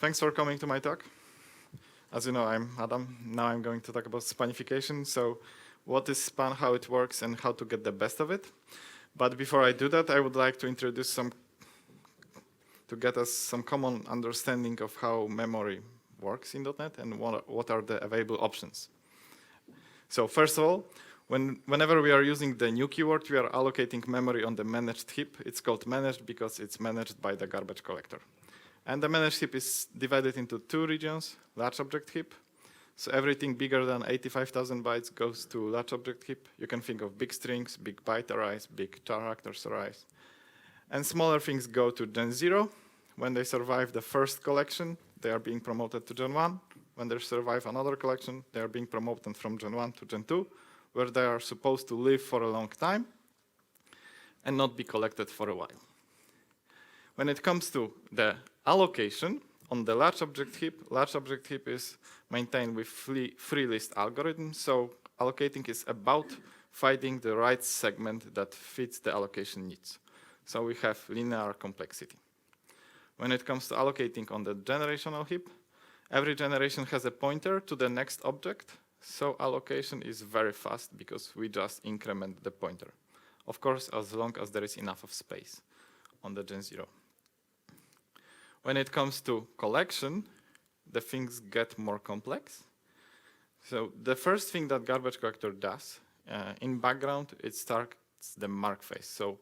Thanks for coming to my talk. As you know, I'm Adam. Now I'm going to talk about Spanification. So what is span, how it works, and how to get the best of it. But before I do that, I would like to introduce to get us some common understanding of how memory works in .NET and what are the available options. So first of all, whenever we are using the new keyword, we are allocating memory on the managed heap. It's called managed because it's managed by the garbage collector. And the managed heap is divided into two regions, large object heap. So everything bigger than 85,000 bytes goes to large object heap. You can think of big strings, big byte arrays, big characters arrays. And smaller things go to Gen 0. When they survive the first collection, they are being promoted to Gen 1. When they survive another collection, they are being promoted from Gen 1 to Gen 2, where they are supposed to live for a long time and not be collected for a while. When it comes to the allocation on the large object heap is maintained with free list algorithm. So allocating is about finding the right segment that fits the allocation needs. So we have linear complexity. When it comes to allocating on the generational heap, every generation has a pointer to the next object. So allocation is very fast because we just increment the pointer. Of course, as long as there is enough of space on the Gen 0. When it comes to collection, the things get more complex. So the first thing that garbage collector does in background, it starts the mark phase. So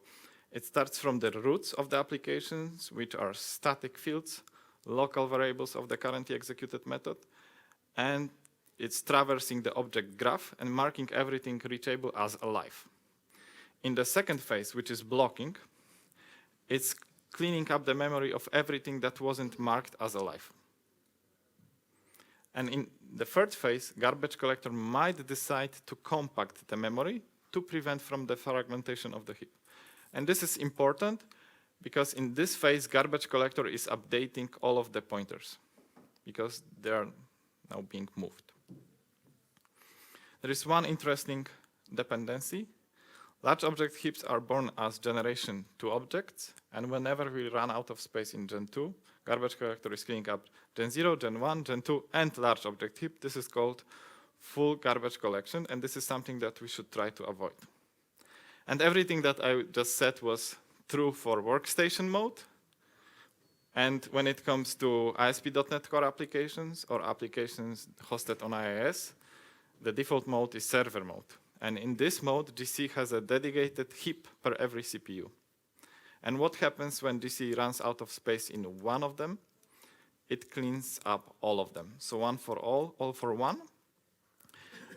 it starts from the roots of the applications, which are static fields, local variables of the currently executed method, and it's traversing the object graph and marking everything reachable as alive. In the second phase, which is blocking, it's cleaning up the memory of everything that wasn't marked as alive. And in the third phase, garbage collector might decide to compact the memory to prevent from the fragmentation of the heap. And this is important because in this phase, garbage collector is updating all of the pointers because they are now being moved. There is one interesting dependency. Large object heaps are born as generation 2 objects, and whenever we run out of space in Gen 2, garbage collector is cleaning up Gen 0, Gen 1, Gen 2, and large object heap. This is called full garbage collection, and this is something that we should try to avoid. And everything that I just said was true for Workstation mode. And when it comes to ASP.NET Core applications or applications hosted on IIS, the default mode is server mode. And in this mode, GC has a dedicated heap per every CPU. And what happens when GC runs out of space in one of them? It cleans up all of them. So one for all for one.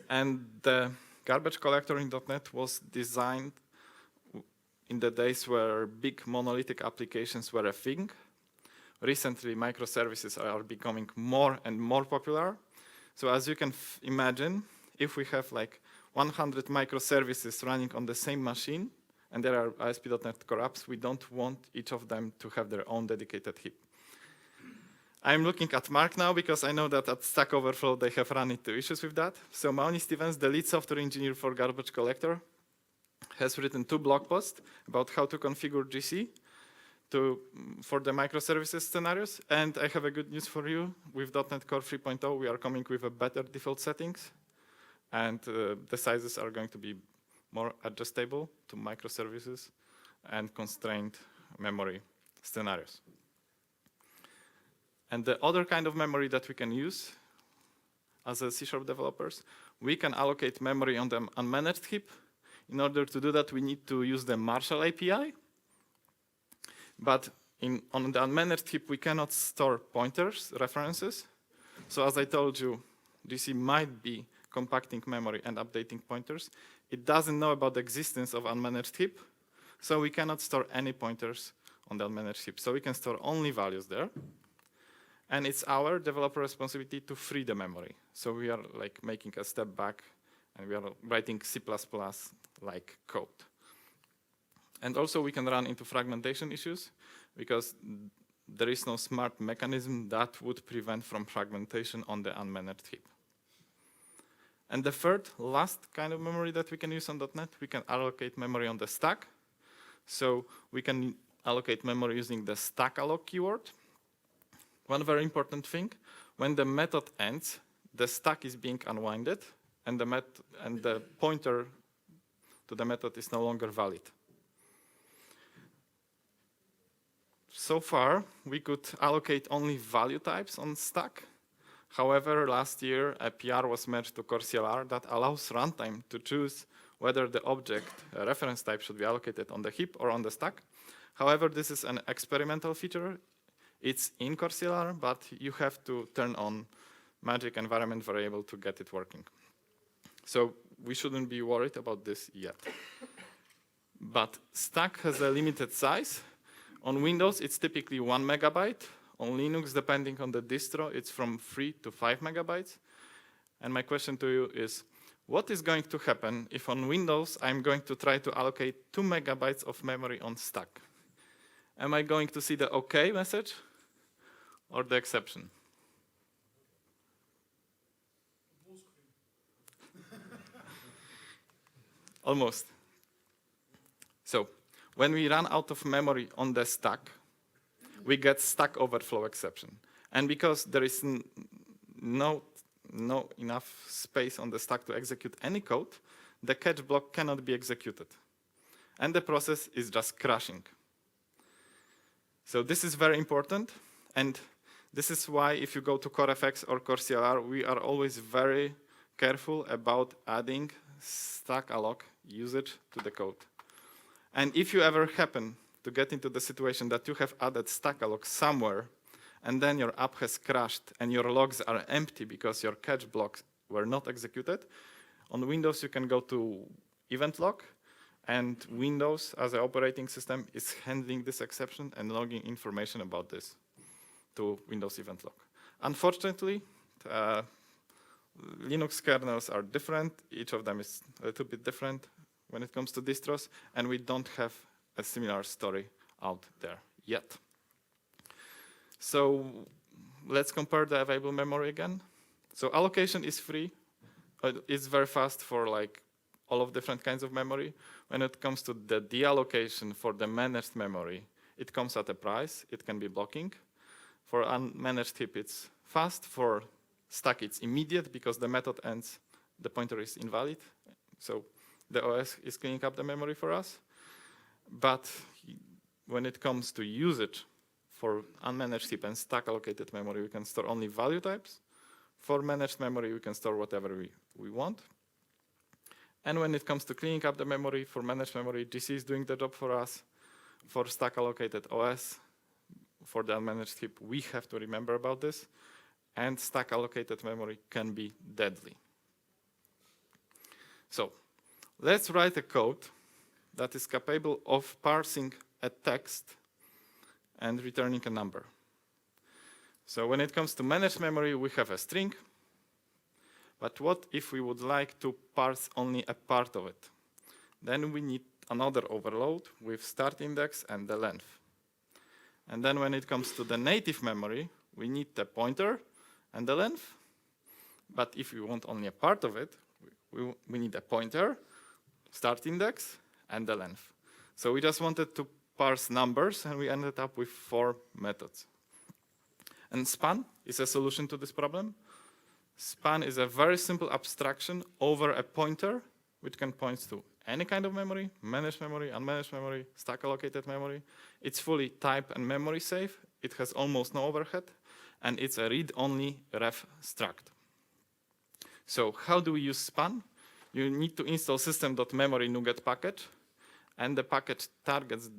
And the garbage collector in .NET was designed in the days where big monolithic applications were a thing. Recently, microservices are becoming more and more popular. So as you can imagine, if we have like 100 microservices running on the same machine, and there are ASP.NET Core apps, we don't want each of them to have their own dedicated heap. I'm looking at Mark now because I know that at Stack Overflow they have run into issues with that. So Maoni Stevens, the lead software engineer for garbage collector, has written 2 blog posts about how to configure GC for the microservices scenarios. And I have a good news for you. With .NET Core 3.0, we are coming with a better default settings. And the sizes are going to be more adjustable to microservices and constrained memory scenarios. And the other kind of memory that we can use as a C# developers, we can allocate memory on the unmanaged heap. In order to do that, we need to use the Marshal API. But on the unmanaged heap, we cannot store pointers, references. So as I told you, GC might be compacting memory and updating pointers. It doesn't know about the existence of unmanaged heap, so we cannot store any pointers on the unmanaged heap. So we can store only values there. And it's our developer responsibility to free the memory. So we are like making a step back and we are writing C++ like code. And also we can run into fragmentation issues because there is no smart mechanism that would prevent from fragmentation on the unmanaged heap. And the third, last kind of memory that we can use on .NET, we can allocate memory on the stack. So we can allocate memory using the stack alloc keyword. One very important thing, when the method ends, the stack is being unwinded, and the pointer to the method is no longer valid. So far, we could allocate only value types on stack. However, last year, a PR was merged to CoreCLR that allows runtime to choose whether the object reference type should be allocated on the heap or on the stack. However, this is an experimental feature. It's in CoreCLR, but you have to turn on magic environment variable to get it working. So we shouldn't be worried about this yet. But stack has a limited size. On Windows, it's typically 1 megabyte. On Linux, depending on the distro, it's from 3 to 5 megabytes. And my question to you is, what is going to happen if on Windows I'm going to try to allocate 2 megabytes of memory on stack? Am I going to see the OK message or the exception? Almost. So when we run out of memory on the stack, we get stack overflow exception. And because there is no enough space on the stack to execute any code, the catch block cannot be executed. And the process is just crashing. So this is very important. And this is why if you go to CoreFX or CoreCLR, we are always very careful about adding stack alloc usage to the code. And if you ever happen to get into the situation that you have added stack alloc somewhere, and then your app has crashed and your logs are empty because your catch blocks were not executed, on Windows you can go to event log, and Windows as an operating system is handling this exception and logging information about this to Windows event log. Unfortunately, Linux kernels are different. Each of them is a little bit different when it comes to distros, and we don't have a similar story out there yet. So let's compare the available memory again. So allocation is free. It's very fast for like all of different kinds of memory. When it comes to the deallocation for the managed memory, it comes at a price. It can be blocking. For unmanaged heap, it's fast. For stack, it's immediate because the method ends, the pointer is invalid. So the OS is cleaning up the memory for us. But when it comes to usage for unmanaged heap and stack allocated memory, we can store only value types. For managed memory, we can store whatever we want. And when it comes to cleaning up the memory, for managed memory, GC is doing the job for us. For stack allocated OS, for the unmanaged heap, we have to remember about this. And stack allocated memory can be deadly. So let's write a code that is capable of parsing a text and returning a number. So when it comes to managed memory, we have a string. But what if we would like to parse only a part of it? Then we need another overload with start index and the length. And then when it comes to the native memory, we need the pointer and the length. But if we want only a part of it, we need a pointer, start index, and the length. So we just wanted to parse numbers, and we ended up with 4 methods. And span is a solution to this problem. Span is a very simple abstraction over a pointer, which can point to any kind of memory, managed memory, unmanaged memory, stack allocated memory. It's fully type and memory safe. It has almost no overhead, and it's a read-only ref struct. So how do we use span? You need to install system.memory NuGet package, and the package targets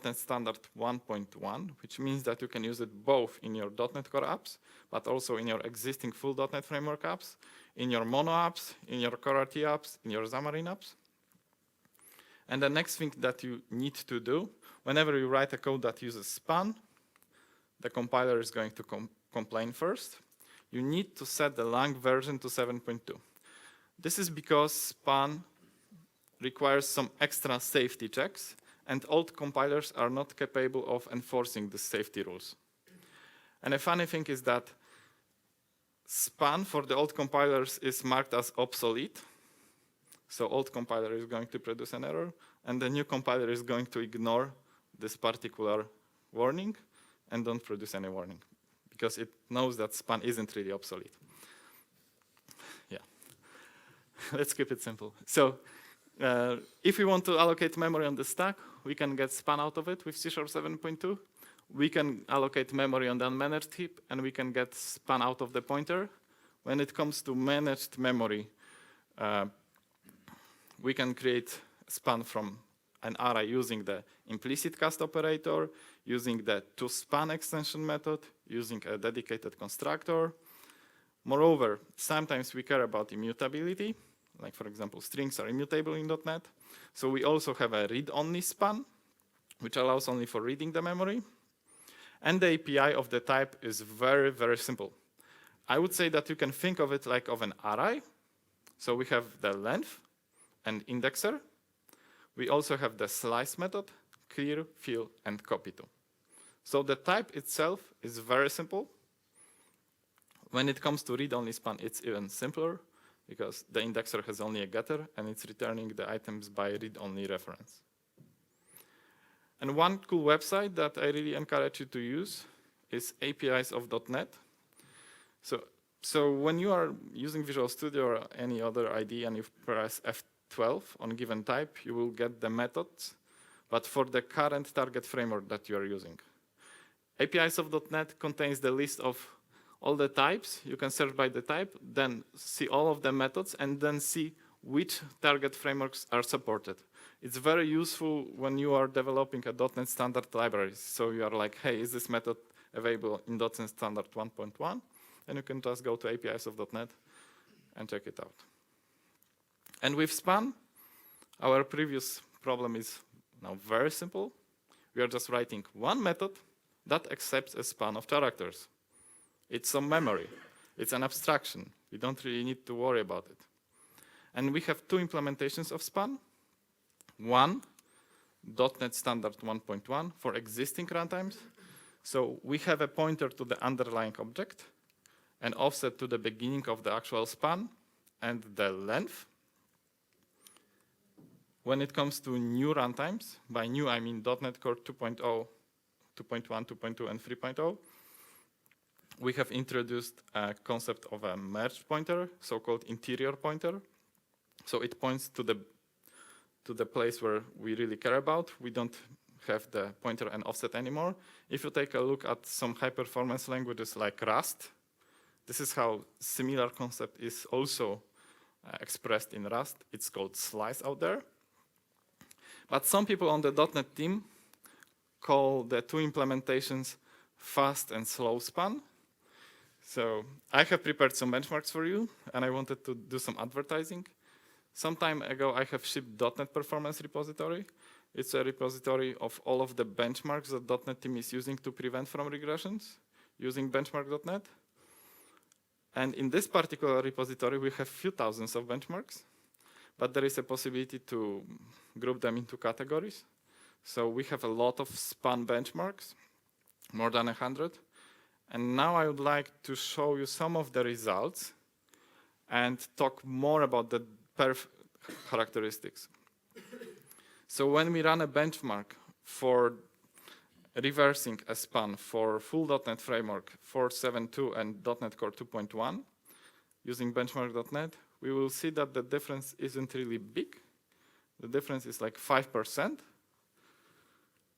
.NET Standard 1.1, which means that you can use it both in your .NET Core apps, but also in your existing full .NET Framework apps, in your Mono apps, in your Core RT apps, in your Xamarin apps. And the next thing that you need to do, whenever you write a code that uses span, the compiler is going to complain first. You need to set the lang version to 7.2. This is because span requires some extra safety checks, and old compilers are not capable of enforcing the safety rules. And a funny thing is that span for the old compilers is marked as obsolete. So old compiler is going to produce an error, and the new compiler is going to ignore this particular warning and don't produce any warning because it knows that span isn't really obsolete. Yeah, let's keep it simple. So if we want to allocate memory on the stack, we can get span out of it with C# 7.2. We can allocate memory on the unmanaged heap, and we can get span out of the pointer. When it comes to managed memory, we can create span from an array using the implicit cast operator, using the toSpan extension method, using a dedicated constructor. Moreover, sometimes we care about immutability, like for example, strings are immutable in .NET. So we also have a read-only span, which allows only for reading the memory. And the API of the type is very, very simple. I would say that you can think of it like of an array. So we have the length and indexer. We also have the slice method, clear, fill, and copy to. So the type itself is very simple. When it comes to read-only span, it's even simpler because the indexer has only a getter and it's returning the items by read-only reference. And one cool website that I really encourage you to use is APIs of .NET. So when you are using Visual Studio or any other IDE and you press F12 on given type, you will get the methods, but for the current target framework that you are using. APIs of .NET contains the list of all the types. You can search by the type, then see all of the methods, and then see which target frameworks are supported. It's very useful when you are developing a .NET standard library. So you are like, hey, is this method available in .NET standard 1.1? And you can just go to APIs of .NET and check it out. And with span, our previous problem is now very simple. We are just writing one method that accepts a span of characters. It's some memory. It's an abstraction. We don't really need to worry about it. And we have two implementations of span. One, .NET Standard 1.1 for existing runtimes. So we have a pointer to the underlying object, an offset to the beginning of the actual span, and the length. When it comes to new runtimes, by new I mean .NET Core 2.0, 2.1, 2.2, and 3.0, we have introduced a concept of a merged pointer, so-called interior pointer. So it points to the place where we really care about. We don't have the pointer and offset anymore. If you take a look at some high-performance languages like Rust, this is how similar concept is also expressed in Rust. It's called slice out there. But some people on the .NET team call the two implementations fast and slow span. So I have prepared some benchmarks for you, and I wanted to do some advertising. Some time ago, I have shipped .NET Performance repository. It's a repository of all of the benchmarks that .NET team is using to prevent from regressions using benchmark.net. And in this particular repository, we have few thousands of benchmarks, but there is a possibility to group them into categories. So we have a lot of span benchmarks, more than 100. And now I would like to show you some of the results and talk more about the perf characteristics. So when we run a benchmark for reversing a span for full .NET Framework 4.7.2 and .NET Core 2.1 using benchmark.net, we will see that the difference isn't really big. The difference is like 5%.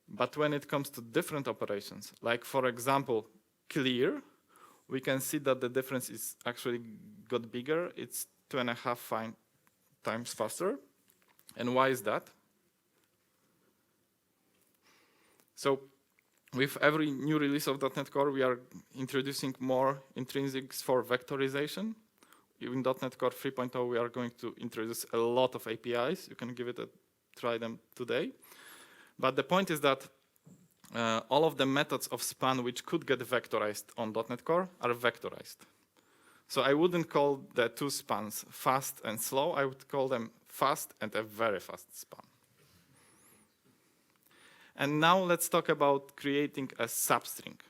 But when it comes to different operations, like for example, clear, we can see that the difference is actually got bigger. It's 2.5 times faster. And why is that? So with every new release of .NET Core, we are introducing more intrinsics for vectorization. In .NET Core 3.0, we are going to introduce a lot of APIs. You can give it a try them today. But the point is that all of the methods of span which could get vectorized on .NET Core are vectorized. So I wouldn't call the two spans fast and slow. I would call them fast and a very fast span. And now let's talk about creating a substring.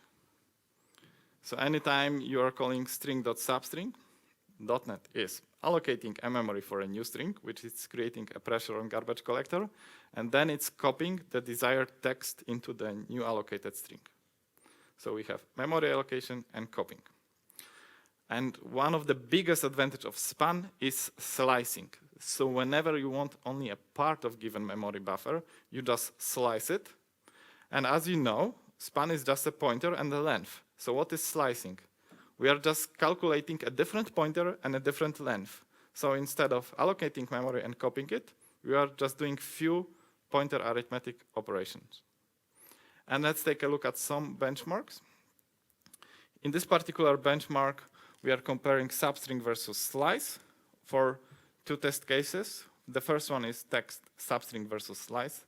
So anytime you are calling string.substring, .NET is allocating a memory for a new string, which is creating a pressure on garbage collector, and then it's copying the desired text into the new allocated string. So we have memory allocation and copying. And one of the biggest advantages of span is slicing. So whenever you want only a part of given memory buffer, you just slice it. And as you know, span is just a pointer and a length. So what is slicing? We are just calculating a different pointer and a different length. So instead of allocating memory and copying it, we are just doing few pointer arithmetic operations. And let's take a look at some benchmarks. In this particular benchmark, we are comparing substring versus slice for two test cases. The first one is text substring versus slice.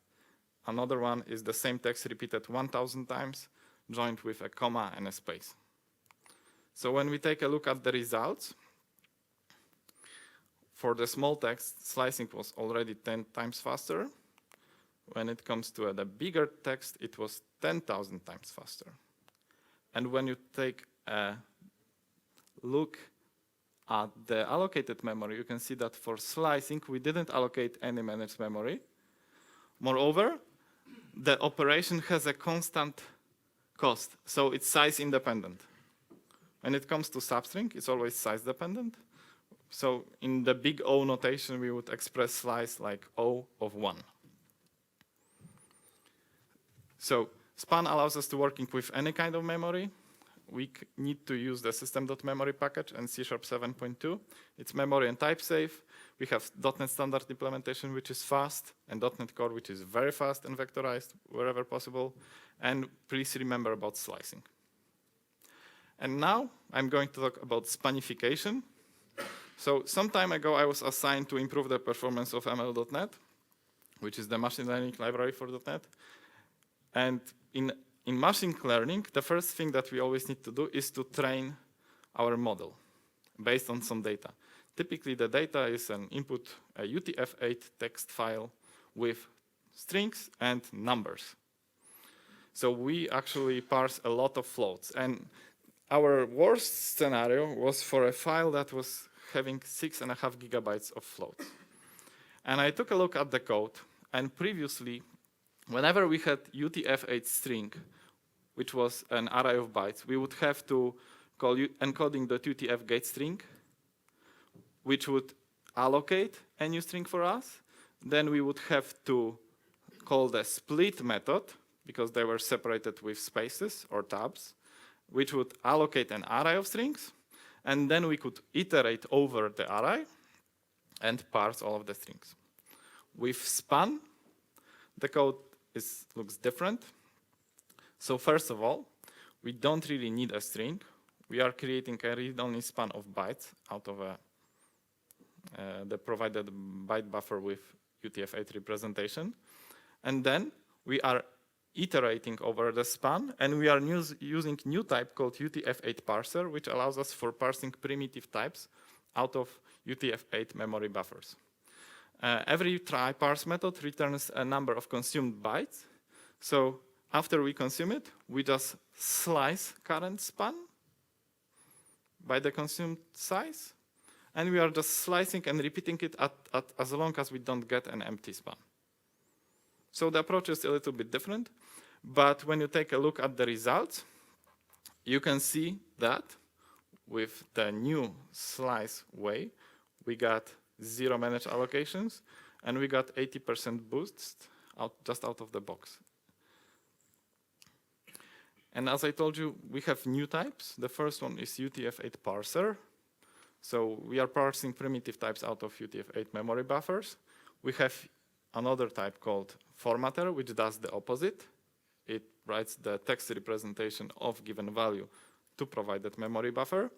Another one is the same text repeated 1,000 times, joined with a comma and a space. So when we take a look at the results, for the small text, slicing was already 10 times faster. When it comes to the bigger text, it was 10,000 times faster. And when you take a look at the allocated memory, you can see that for slicing, we didn't allocate any managed memory. Moreover, the operation has a constant cost, so it's size independent. When it comes to substring, it's always size dependent. So in the big O notation, we would express slice like O of 1. So span allows us to working with any kind of memory. We need to use the system.memory package and C# 7.2. It's memory and type safe. We have .NET standard implementation, which is fast, and .NET Core, which is very fast and vectorized wherever possible. And please remember about slicing. And now I'm going to talk about Spanification. So some time ago, I was assigned to improve the performance of ML.NET, which is the machine learning library for .NET. And in machine learning, the first thing that we always need to do is to train our model based on some data. Typically, the data is an input, a UTF-8 text file with strings and numbers. So we actually parse a lot of floats. And our worst scenario was for a file that was having 6.5 gigabytes of floats. And I took a look at the code, and previously, whenever we had UTF-8 string, which was an array of bytes, we would have to call encoding.utf get string, which would allocate a new string for us. Then we would have to call the split method, because they were separated with spaces or tabs, which would allocate an array of strings. And then we could iterate over the array and parse all of the strings. With span, the code looks different. So first of all, we don't really need a string. We are creating a read-only span of bytes out of the provided byte buffer with UTF-8 representation. And then we are iterating over the span, and we are using new type called UTF-8 parser, which allows us for parsing primitive types out of UTF-8 memory buffers. Every try parse method returns a number of consumed bytes. So after we consume it, we just slice current span by the consumed size, and we are just slicing and repeating it as long as we don't get an empty span. So the approach is a little bit different, but when you take a look at the results, you can see that with the new slice way, we got 0 managed allocations, and we got 80% boosts just out of the box. And as I told you, we have new types. The first one is UTF-8 parser. So we are parsing primitive types out of UTF-8 memory buffers. We have another type called formatter, which does the opposite. It writes the text representation of given value to provided memory buffer.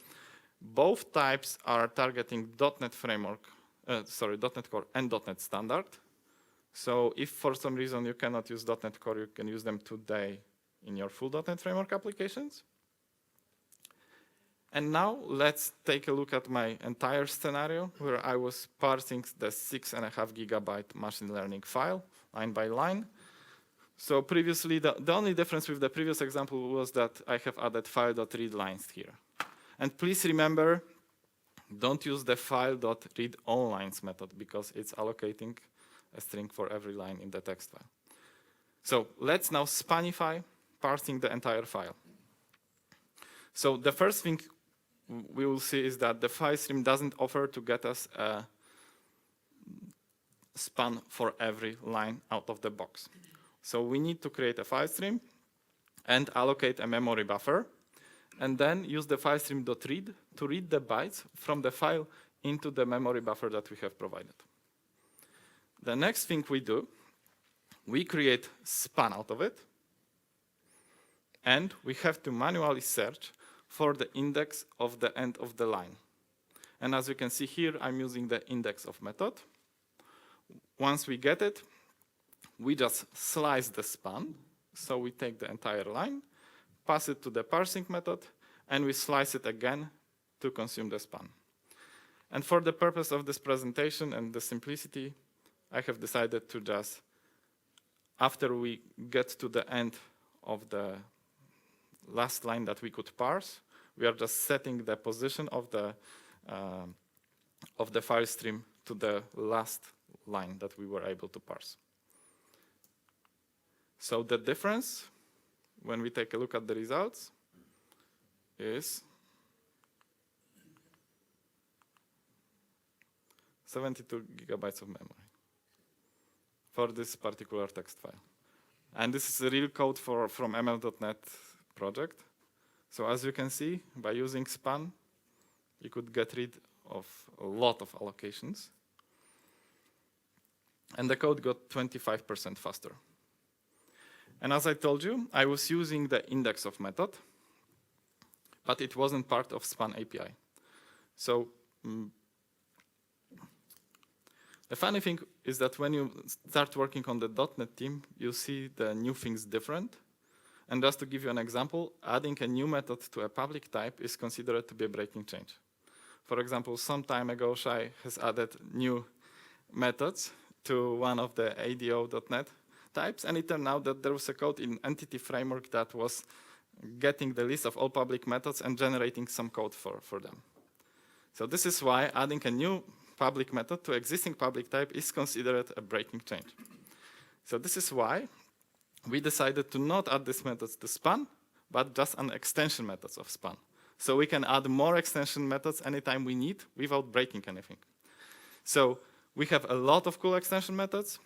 Both types are targeting .NET framework, .NET Core and .NET Standard. So if for some reason you cannot use .NET Core, you can use them today in your full .NET Framework applications. And now let's take a look at my entire scenario where I was parsing the 6.5 gigabyte machine learning file line by line. So previously, the only difference with the previous example was that I have added file.readLines here. And please remember, don't use the file.readOnLines method because it's allocating a string for every line in the text file. So let's now spanify parsing the entire file. So the first thing we will see is that the file stream doesn't offer to get us a span for every line out of the box. So we need to create a file stream and allocate a memory buffer, and then use the file stream.read to read the bytes from the file into the memory buffer that we have provided. The next thing we do, we create span out of it, and we have to manually search for the index of the end of the line. And as you can see here, I'm using the index of method. Once we get it, we just slice the span. So we take the entire line, pass it to the parsing method, and we slice it again to consume the span. And for the purpose of this presentation and the simplicity, I have decided to just, after we get to the end of the last line that we could parse, we are just setting the position of the file stream to the last line that we were able to parse. So the difference, when we take a look at the results, is 72 gigabytes of memory for this particular text file. And this is the real code from ML.NET project. So as you can see, by using span, you could get rid of a lot of allocations. And the code got 25% faster. And as I told you, I was using the index of method, but it wasn't part of Span API. So the funny thing is that when you start working on the .NET team, you see the new things different. And just to give you an example, adding a new method to a public type is considered to be a breaking change. For example, some time ago, Shai has added new methods to one of the ADO.NET types, and it turned out that there was a code in entity framework that was getting the list of all public methods and generating some code for them. So this is why adding a new public method to existing public type is considered a breaking change. So this is why we decided to not add these methods to span, but just an extension methods of span. So we can add more extension methods anytime we need without breaking anything. So we have a lot of cool extension methods.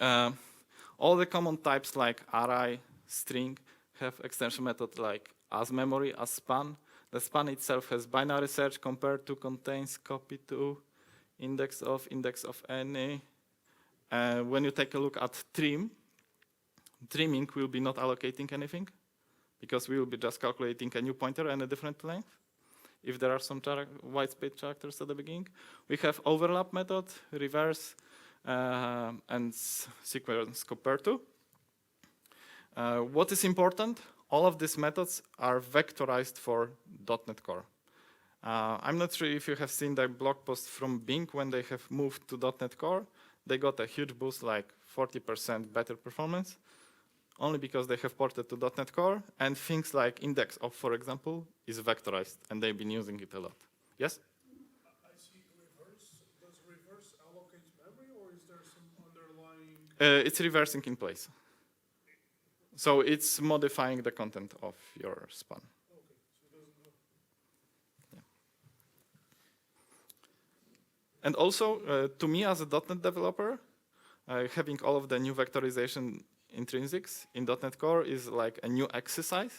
All the common types like array, string have extension methods like asMemory, asSpan. The span itself has binary search, compare to, contains, copy to, index of any. When you take a look at trimming will be not allocating anything because we will be just calculating a new pointer and a different length if there are some white space characters at the beginning. We have overlap method, reverse, and sequence compare to. What is important? All of these methods are vectorized for .NET Core. I'm not sure if you have seen the blog post from Bing when they have moved to .NET Core. They got a huge boost, like 40% better performance, only because they have ported to .NET Core, and things like index of, for example, is vectorized, and they've been using it a lot. Yes? I see reverse. Does reverse allocate memory, or is there some underlying? It's reversing in place. So it's modifying the content of your span. Okay, so it doesn't know. Yeah. And also, to me as a .NET developer, having all of the new vectorization intrinsics in .NET Core is like a new exercise,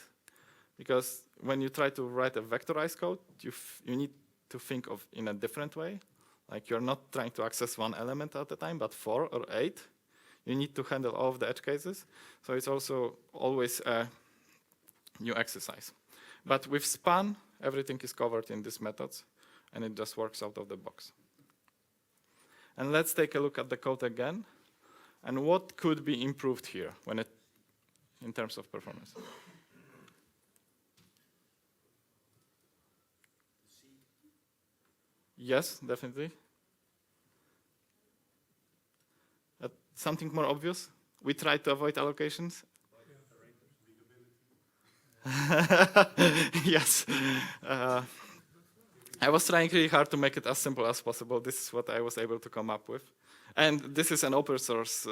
because when you try to write a vectorized code, you need to think of in a different way. Like you're not trying to access one element at a time, but 4 or 8. You need to handle all of the edge cases. So it's also always a new exercise. But with span, everything is covered in these methods, and it just works out of the box. And let's take a look at the code again. And what could be improved here in terms of performance? Yes, definitely. Something more obvious? We try to avoid allocations. Yes. I was trying really hard to make it as simple as possible. This is what I was able to come up with. And this is an open source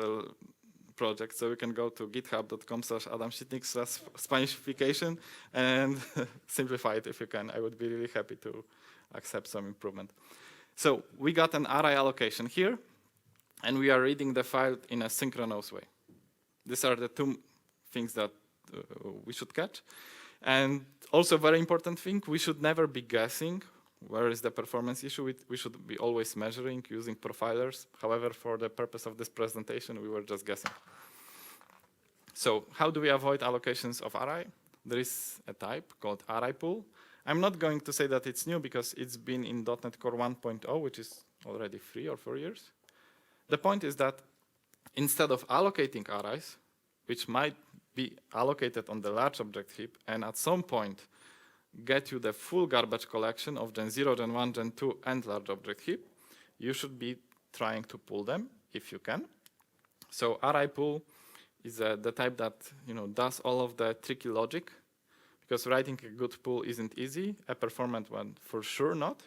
project. So you can go to github.com/adamsitnik/Spanification and simplify it if you can. I would be really happy to accept some improvement. So we got an array allocation here, and we are reading the file in a synchronous way. These are the two things that we should catch. And also very important thing, we should never be guessing where is the performance issue. We should be always measuring using profilers. However, for the purpose of this presentation, we were just guessing. So how do we avoid allocations of array? There is a type called array pool. I'm not going to say that it's new because it's been in .NET Core 1.0, which is already 3 or 4 years. The point is that instead of allocating arrays, which might be allocated on the large object heap, and at some point get you the full garbage collection of Gen 0, Gen 1, Gen 2, and large object heap, you should be trying to pull them if you can. So array pool is the type that does all of the tricky logic, because writing a good pool isn't easy, a performant one for sure not.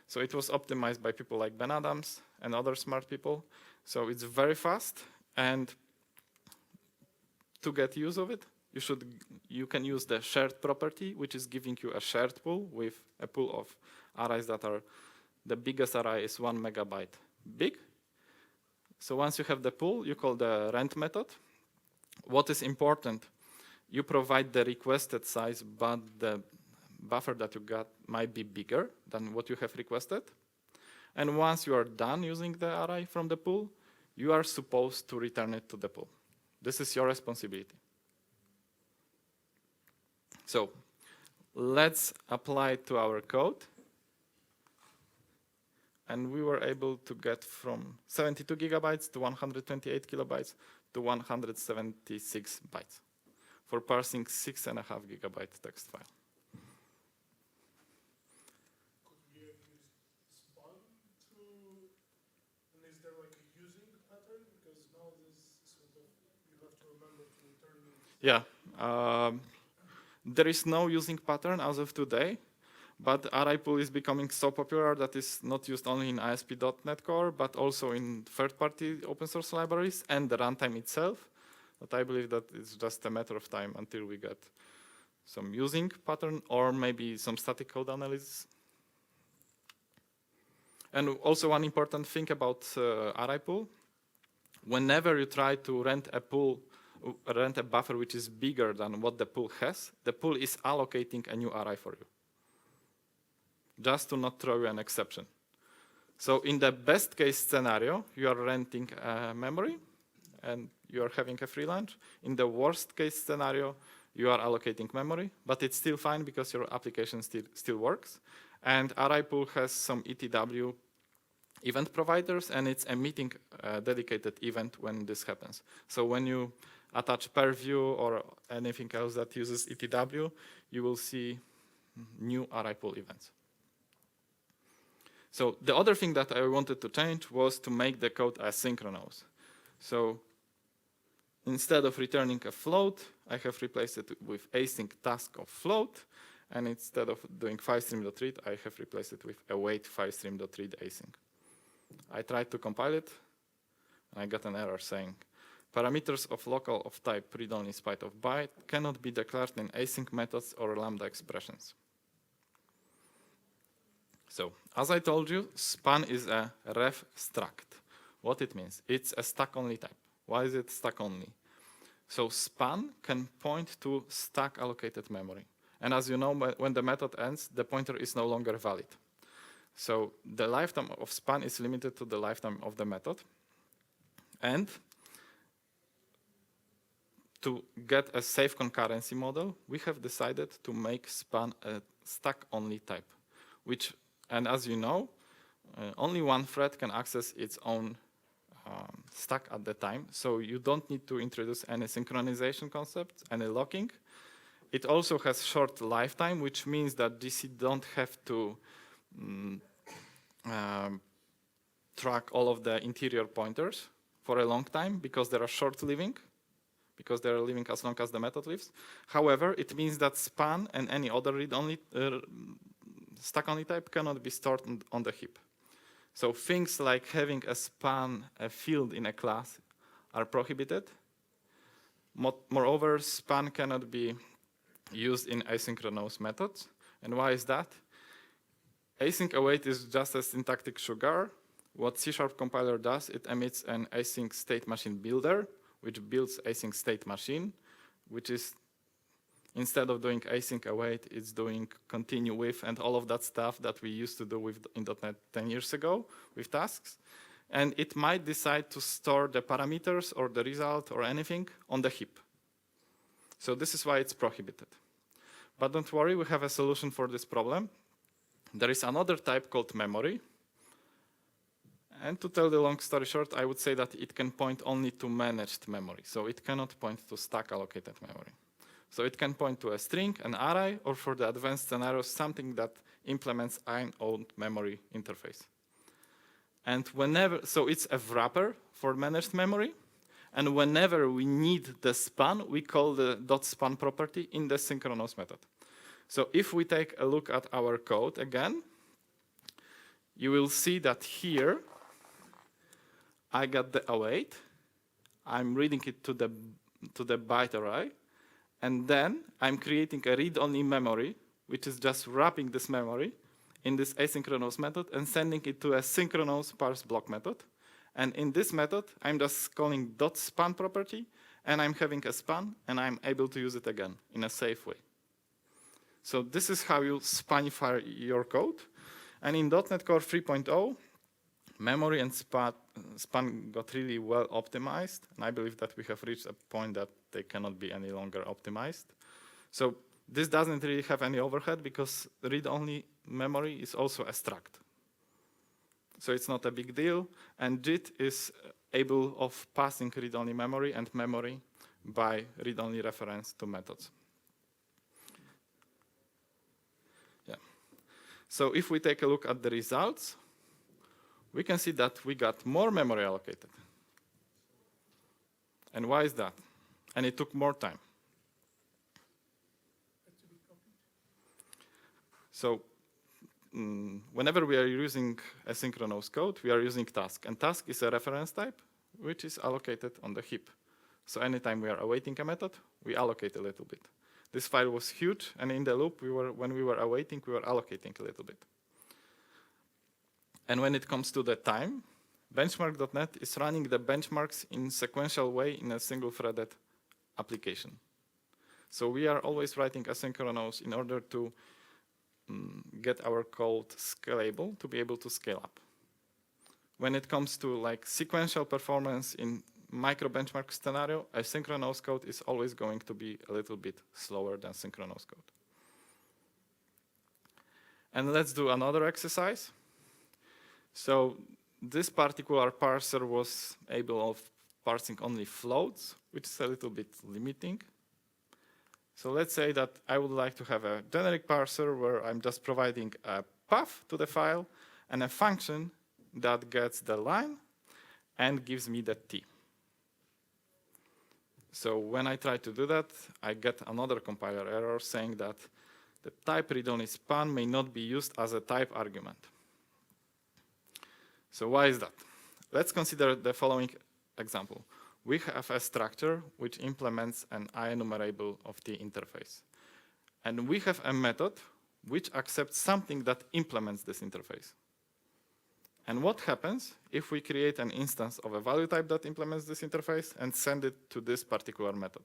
So it was optimized by people like Ben Adams and other smart people. So it's very fast, and to get use of it, you can use the shared property, which is giving you a shared pool with a pool of arrays that are, the biggest array is 1 megabyte big. So once you have the pool, you call the rent method. What is important, you provide the requested size, but the buffer that you got might be bigger than what you have requested. And once you are done using the array from the pool, you are supposed to return it to the pool. This is your responsibility. So let's apply it to our code. And we were able to get from 72 gigabytes to 128 kilobytes to 176 bytes for parsing 6.5 gigabyte text file. Could we have used span to, and is there like a using pattern? Because now this sort of, you have to remember to return it. Yeah. There is no using pattern as of today, but array pool is becoming so popular that it's not used only in ASP.NET Core, but also in third-party open source libraries and the runtime itself. But I believe that it's just a matter of time until we get some using pattern or maybe some static code analysis. And also one important thing about array pool, whenever you try to rent a buffer which is bigger than what the pool has, the pool is allocating a new array for you, just to not throw you an exception. So in the best case scenario, you are renting memory and you are having a free lunch. In the worst case scenario, you are allocating memory, but it's still fine because your application still works. And array pool has some ETW event providers, and it's emitting a dedicated event when this happens. So when you attach purview or anything else that uses ETW, you will see new array pool events. So the other thing that I wanted to change was to make the code asynchronous. So instead of returning a float, I have replaced it with async task of float. And instead of doing filestream.read, I have replaced it with await filestream.read async. I tried to compile it, and I got an error saying, parameters of local of type read-only spite of byte cannot be declared in async methods or lambda expressions. So, as I told you, span is a ref struct. What it means? It's a stack-only type. Why is it stack-only? So span can point to stack allocated memory. And as you know, when the method ends, the pointer is no longer valid. So the lifetime of span is limited to the lifetime of the method. And to get a safe concurrency model, we have decided to make span a stack-only type, and as you know, only one thread can access its own stack at the time. So you don't need to introduce any synchronization concepts, any locking. It also has short lifetime, which means that DC don't have to track all of the interior pointers for a long time because they are short-living, because they are living as long as the method lives. However, it means that span and any other read-only stack-only type cannot be stored on the heap. So things like having a span field in a class are prohibited. Moreover, span cannot be used in asynchronous methods. And why is that? Async await is just a syntactic sugar. What C# compiler does, it emits an async state machine builder, which builds async state machine, which is, instead of doing async await, it's doing continue with and all of that stuff that we used to do in .NET 10 years ago with tasks. And it might decide to store the parameters or the result or anything on the heap. So this is why it's prohibited. But don't worry, we have a solution for this problem. There is another type called memory. And to tell the long story short, I would say that it can point only to managed memory. So it cannot point to stack allocated memory. So it can point to a string, an array, or for the advanced scenarios, something that implements an own memory interface. And so it's a wrapper for managed memory. And whenever we need the span, we call the .span property in the synchronous method. So if we take a look at our code again, you will see that here, I got the await. I'm reading it to the byte array. And then I'm creating a read-only memory, which is just wrapping this memory in this asynchronous method and sending it to a synchronous parse block method. And in this method, I'm just calling .span property, and I'm having a span, and I'm able to use it again in a safe way. So this is how you spanify your code. And in .NET Core 3.0, memory and span got really well optimized, and I believe that we have reached a point that they cannot be any longer optimized. So this doesn't really have any overhead because read-only memory is also a struct. So it's not a big deal, and JIT is able of passing read-only memory and memory by read-only reference to methods. Yeah. So if we take a look at the results, we can see that we got more memory allocated. And why is that? And it took more time. So whenever we are using asynchronous code, we are using task. And task is a reference type, which is allocated on the heap. So anytime we are awaiting a method, we allocate a little bit. This file was huge, and in the loop, when we were awaiting, we were allocating a little bit. And when it comes to the time, benchmark.net is running the benchmarks in sequential way in a single-threaded application. So we are always writing asynchronous in order to get our code scalable, to be able to scale up. When it comes to like sequential performance in micro benchmark scenario, asynchronous code is always going to be a little bit slower than synchronous code. And let's do another exercise. So this particular parser was able of parsing only floats, which is a little bit limiting. So let's say that I would like to have a generic parser where I'm just providing a path to the file and a function that gets the line and gives me the T. So when I try to do that, I get another compiler error saying that the type read-only span may not be used as a type argument. So why is that? Let's consider the following example. We have a structure which implements an enumerable of the interface. And we have a method which accepts something that implements this interface. And what happens if we create an instance of a value type that implements this interface and send it to this particular method?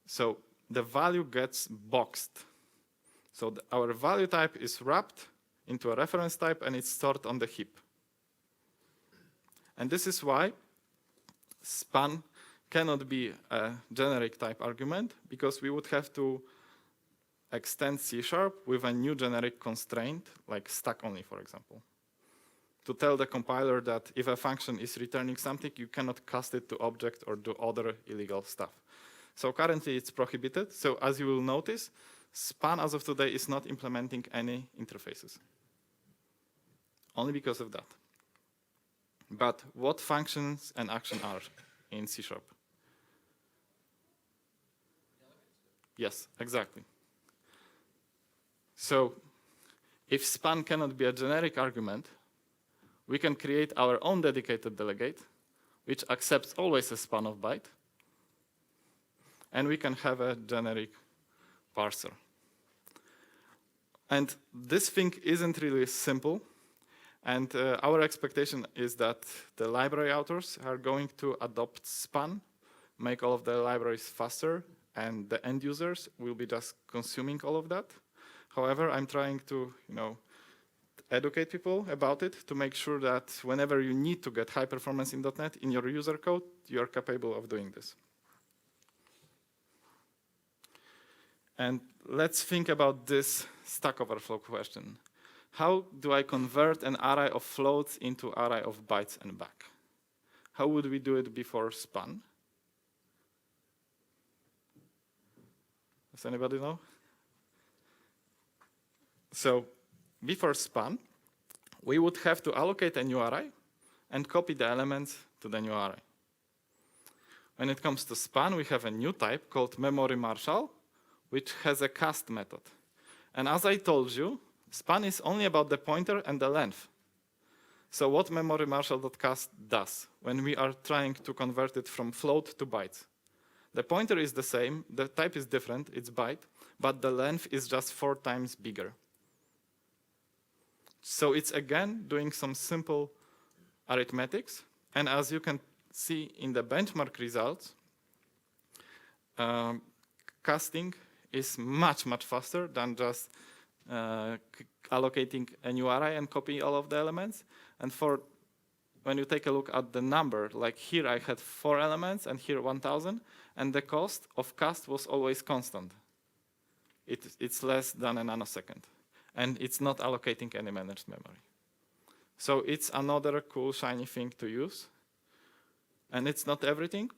So the value gets boxed. So our value type is wrapped into a reference type and it's stored on the heap. And this is why span cannot be a generic type argument, because we would have to extend C# with a new generic constraint, like stack only, for example, to tell the compiler that if a function is returning something, you cannot cast it to object or do other illegal stuff. So currently it's prohibited. So as you will notice, span as of today is not implementing any interfaces, only because of that. But what functions and action are in C#? Yes, exactly. So if span cannot be a generic argument, We can create our own dedicated delegate, which accepts always a span of byte. And we can have a generic parser. And this thing isn't really simple. And our expectation is that the library authors are going to adopt span, make all of the libraries faster, and the end users will be just consuming all of that. However, I'm trying to, educate people about it to make sure that whenever you need to get high performance in .NET in your user code, you're capable of doing this. And let's think about this Stack Overflow question. How do I convert an array of floats into array of bytes and back? How would we do it before span? Does anybody know? So before span, we would have to allocate a new array and copy the elements to the new array. When it comes to span, we have a new type called memory Marshal, which has a cast method. And as I told you, span is only about the pointer and the length. So what memory Marshal.cast does when we are trying to convert it from float to bytes? The pointer is the same, the type is different, it's byte, but the length is just 4 times bigger. So it's again doing some simple arithmetics. And as you can see in the benchmark results, casting is much, much faster than just allocating a new array and copy all of the elements. And when you take a look at the number, like here I had 4 elements and here 1000, and the cost of cast was always constant. It's less than a nanosecond. And it's not allocating any managed memory. So it's another cool, shiny thing to use. And it's not everything.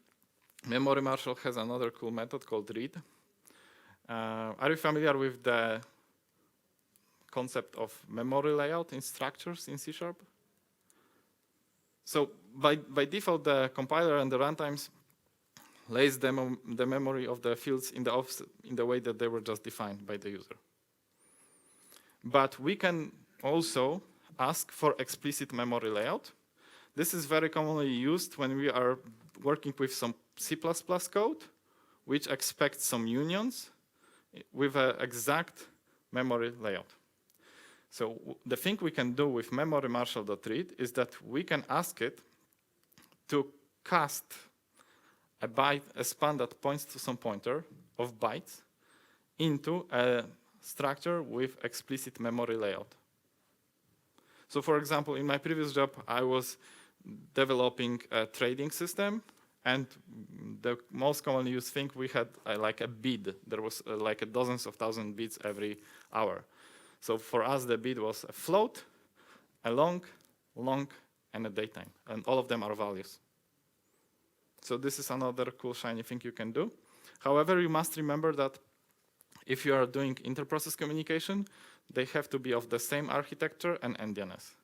Memory Marshal has another cool method called read. Are you familiar with the concept of memory layout in structures in C#? So by default, the compiler and the runtimes lays the memory of the fields in the way that they were just defined by the user. But we can also ask for explicit memory layout. This is very commonly used when we are working with some C++ code, which expects some unions with an exact memory layout. So the thing we can do with memory Marshal.read is that we can ask it to cast a span that points to some pointer of bytes into a structure with explicit memory layout. So for example, in my previous job, I was developing a trading system, and the most commonly used thing we had like a bid. There was like dozens of thousand bids every hour. So for us, the bid was a float, a long, and a datetime, and all of them are values. So this is another cool, shiny thing you can do. However, you must remember that if you are doing inter-process communication, they have to be of the same architecture and NDNS.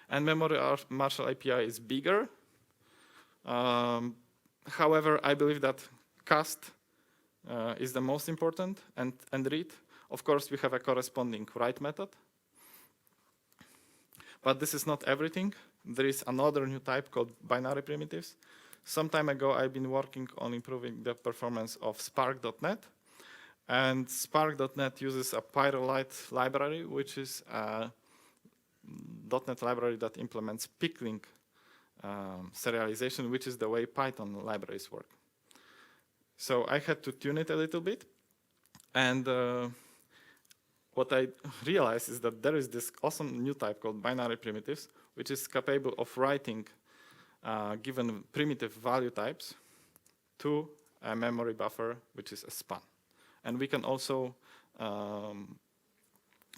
And memory Marshal API is bigger. However, I believe that cast is the most important, and read. Of course, we have a corresponding write method. But this is not everything. There is another new type called binary primitives. Some time ago, I've been working on improving the performance of Spark.NET. And Spark.NET uses a Pyrolite library, which is a .NET library that implements pickling serialization, which is the way Python libraries work. So I had to tune it a little bit. And what I realized is that there is this awesome new type called binary primitives, which is capable of writing given primitive value types to a memory buffer, which is a span. And we can also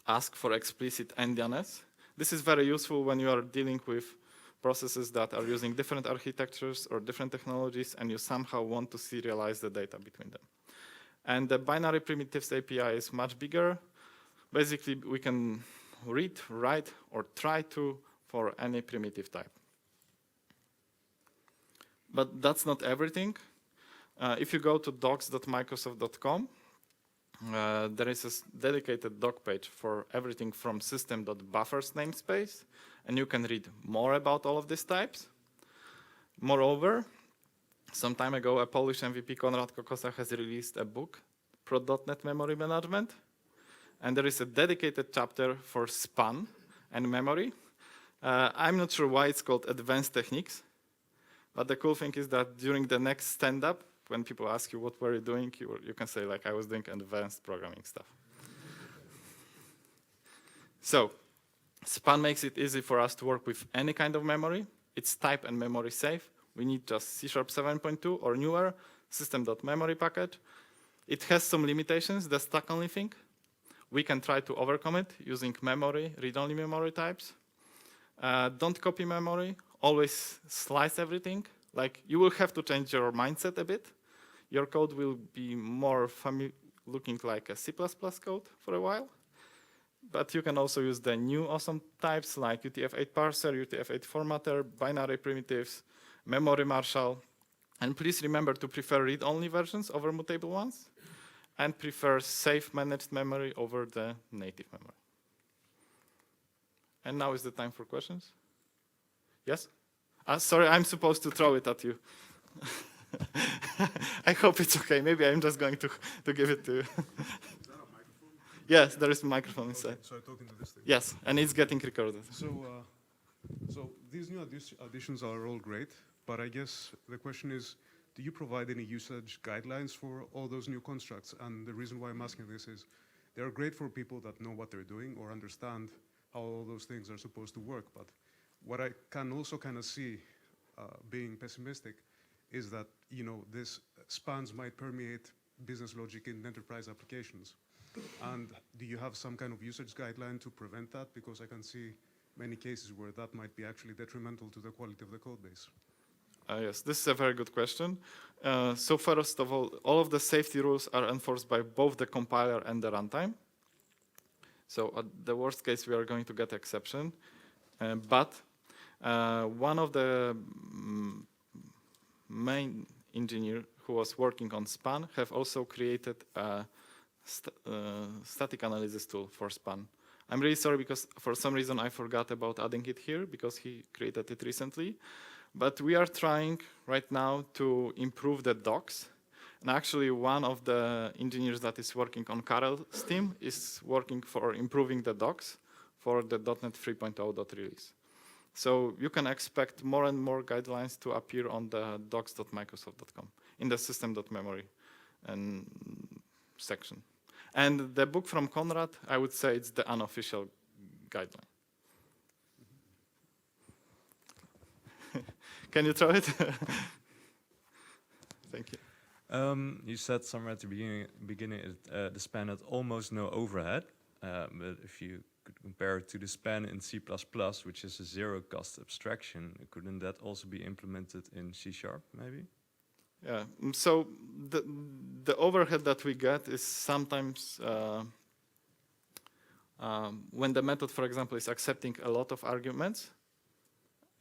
ask for explicit NDNS. This is very useful when you are dealing with processes that are using different architectures or different technologies, and you somehow want to serialize the data between them. And the binary primitives API is much bigger. Basically, we can read, write, or try to for any primitive type. But that's not everything. If you go to docs.microsoft.com, there is a dedicated doc page for everything from system.buffers namespace, and you can read more about all of these types. Moreover, some time ago, a Polish MVP, Konrad Kokosa, has released a book, Pro.NET Memory Management, and there is a dedicated chapter for span and memory. I'm not sure why it's called Advanced Techniques, but the cool thing is that during the next stand-up, when people ask you what were you doing, you can say like I was doing advanced programming stuff. So span makes it easy for us to work with any kind of memory. It's type and memory safe. We need just C# 7.2 or newer system.memory package. It has some limitations, the stack only thing. We can try to overcome it using memory, read-only memory types. Don't copy memory, always slice everything. Like you will have to change your mindset a bit. Your code will be more looking like a C++ code for a while. But you can also use the new awesome types like UTF-8 parser, UTF-8 formatter, binary primitives, memory marshal. And please remember to prefer read-only versions over mutable ones, and prefer safe managed memory over the native memory. And now is the time for questions. Yes? Sorry, I'm supposed to throw it at you. I hope it's okay. Maybe I'm just going to give it to you. Is that a microphone? Yes, there is a microphone inside. Okay, so I'm talking to this thing. Yes, and it's getting recorded. So these new additions are all great, but I guess the question is, do you provide any usage guidelines for all those new constructs? And the reason why I'm asking this is, they're great for people that know what they're doing or understand how all those things are supposed to work. But what I can also kind of see, being pessimistic, is that this spans might permeate business logic in enterprise applications. And do you have some kind of usage guideline to prevent that? Because I can see many cases where that might be actually detrimental to the quality of the code base. Yes, this is a very good question. So first of all of the safety rules are enforced by both the compiler and the runtime. So at the worst case, we are going to get exception. But one of the main engineer who was working on span have also created a static analysis tool for span. I'm really sorry because for some reason I forgot about adding it here because he created it recently. But we are trying right now to improve the docs. And actually one of the engineers that is working on Karel's team is working for improving the docs for the .NET 3.0 release. So you can expect more and more guidelines to appear on the docs.microsoft.com in the system.memory section. And the book from Konrad, I would say it's the unofficial guideline. Can you throw it? Thank you. You said somewhere at the beginning the span had almost no overhead, but if you could compare it to the span in C++, which is a zero-cost abstraction, couldn't that also be implemented in C#, maybe? Yeah, so the overhead that we get is sometimes when the method, for example, is accepting a lot of arguments,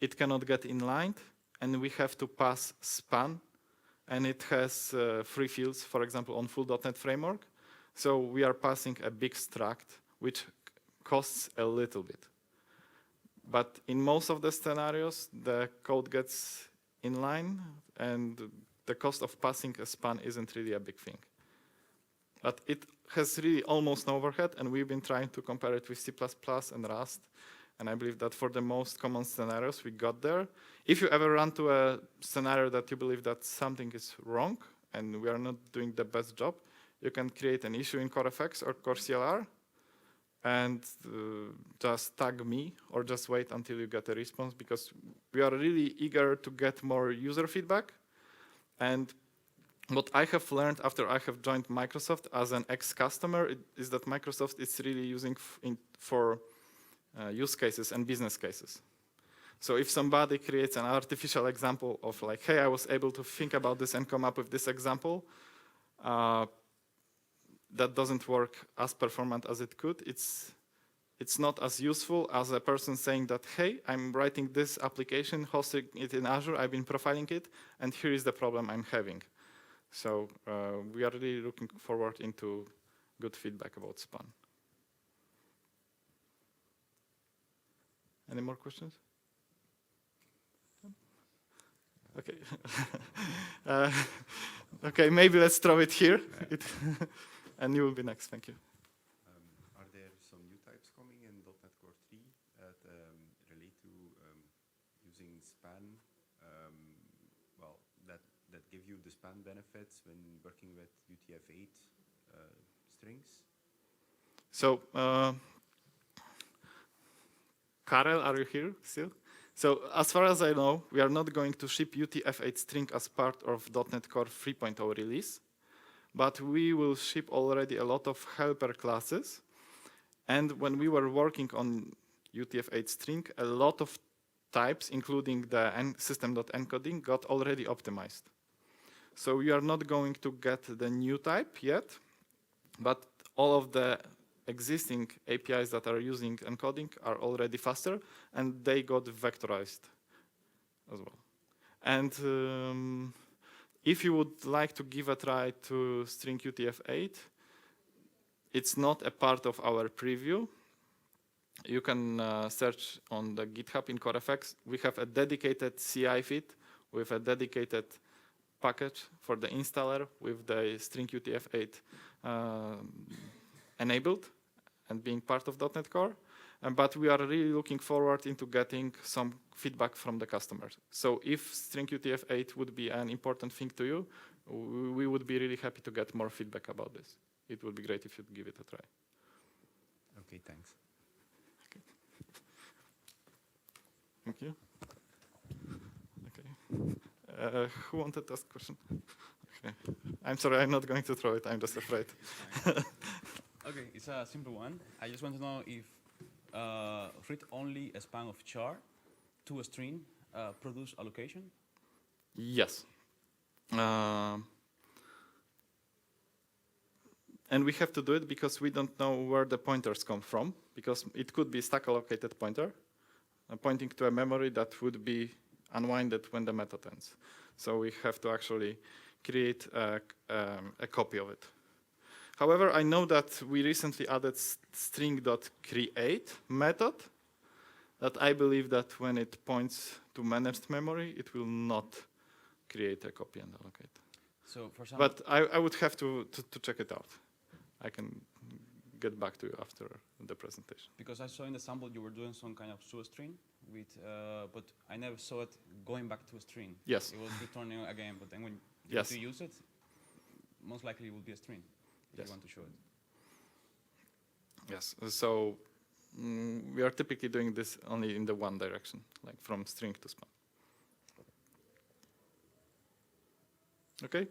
it cannot get inlined, and we have to pass span, and it has 3 fields, for example, on full .NET framework. So we are passing a big struct, which costs a little bit. But in most of the scenarios, the code gets inline, and the cost of passing a span isn't really a big thing. But it has really almost no overhead, and we've been trying to compare it with C++ and Rust. And I believe that for the most common scenarios, we got there. If you ever run to a scenario that you believe that something is wrong and we are not doing the best job, you can create an issue in CoreFX or CoreCLR and just tag me or just wait until you get a response, because we are really eager to get more user feedback. And what I have learned after I have joined Microsoft as an ex-customer is that Microsoft is really using for use cases and business cases. So if somebody creates an artificial example of like, hey, I was able to think about this and come up with this example, that doesn't work as performant as it could. It's not as useful as a person saying that, hey, I'm writing this application, hosting it in Azure, I've been profiling it, and here is the problem I'm having. So we are really looking forward into good feedback about span. Any more questions? Okay. Okay, maybe let's throw it here. And you will be next. Thank you. Are there some new types coming in .NET Core 3 that relate to using span? Well, that give you the span benefits when working with UTF-8 strings? So, Karel, are you here still? So, as far as I know, we are not going to ship UTF-8 string as part of .NET Core 3.0 release, but we will ship already a lot of helper classes. And when we were working on UTF-8 string, a lot of types, including the system.encoding, got already optimized. So we are not going to get the new type yet, but all of the existing APIs that are using encoding are already faster, and they got vectorized as well. And if you would like to give a try to string UTF-8, it's not a part of our preview. You can search on the GitHub in CoreFX. We have a dedicated CI feed with a dedicated package for the installer with the string UTF-8 enabled and being part of .NET Core. But we are really looking forward into getting some feedback from the customers. So if string UTF-8 would be an important thing to you, we would be really happy to get more feedback about this. It would be great if you'd give it a try. Okay, thanks. Okay. Thank you. Okay. Who wanted to ask a question? Okay. I'm sorry, I'm not going to throw it. I'm just afraid. Okay, it's a simple one. I just want to know if read-only a span of char to a string produce allocation? Yes. And we have to do it because we don't know where the pointers come from, because it could be stack allocated pointer, pointing to a memory that would be unwinded when the method ends. So we have to actually create a copy of it. However, I know that we recently added string.create method that I believe that when it points to managed memory, it will not create a copy and allocate. So for some, But I would have to check it out. I can get back to you after the presentation. because I saw in the sample you were doing some kind of substring with, but I never saw it going back to a string. Yes. It was returning again, but then when Yes. you use it, most likely it will be a string if Yes. you want to show it. Yes. So we are typically doing this only in the one direction, like from string to span. Okay.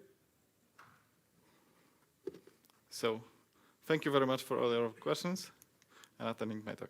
So thank you very much for all your questions and attending my talk.